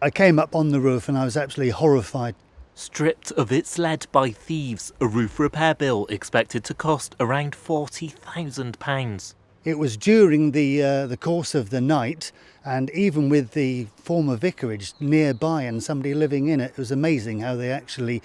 I came up on the roof and I was absolutely horrified. Stripped of its lead by thieves, a roof repair bill expected to cost around £40,000. It was during the course of the night, and even with the former vicarage nearby and somebody living in it, it was amazing how they actually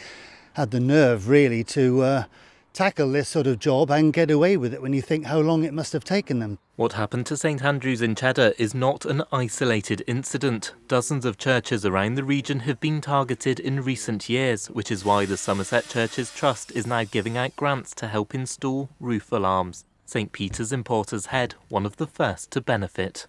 had the nerve really to tackle this sort of job and get away with it when you think how long it must have taken them. What happened to St Andrews in Cheddar is not an isolated incident. Dozens of churches around the region have been targeted in recent years, which is why the Somerset Churches Trust is now giving out grants to help install roof alarms. St Peter's in Porter's Head, one of the first to benefit.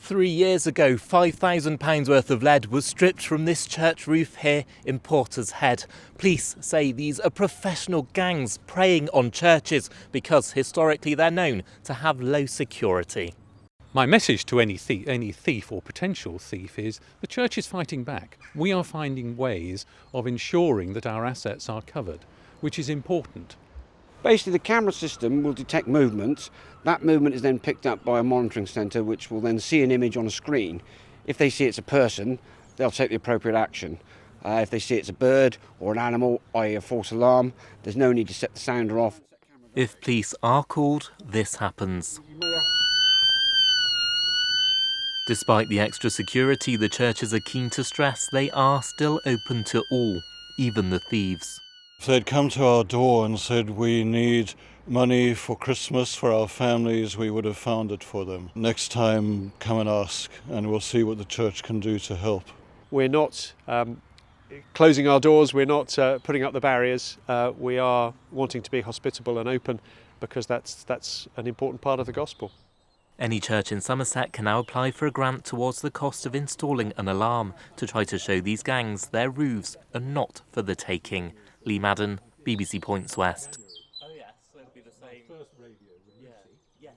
3 years ago, £5,000 worth of lead was stripped from this church roof here in Porter's Head. Police say these are professional gangs preying on churches because historically they're known to have low security. My message to any thief or potential thief is the church is fighting back. We are finding ways of ensuring that our assets are covered, which is important. Basically, the camera system will detect movement. That movement is then picked up by a monitoring centre, which will then see an image on a screen. If they see it's a person, they'll take the appropriate action. If they see it's a bird or an animal, i.e. a false alarm, there's no need to set the sounder off. If police are called, this happens. Despite the extra security, the churches are keen to stress they are still open to all, even the thieves. If they'd come to our door and said we need money for Christmas for our families, we would have found it for them. Next time, come and ask, and we'll see what the church can do to help. We're not closing our doors, we're not putting up the barriers. We are wanting to be hospitable and open because that's an important part of the gospel. Any church in Somerset can now apply for a grant towards the cost of installing an alarm to try to show these gangs their roofs are not for the taking. Lee Madden, BBC Points West. Oh yes, so it'll be the same. First radio, yes.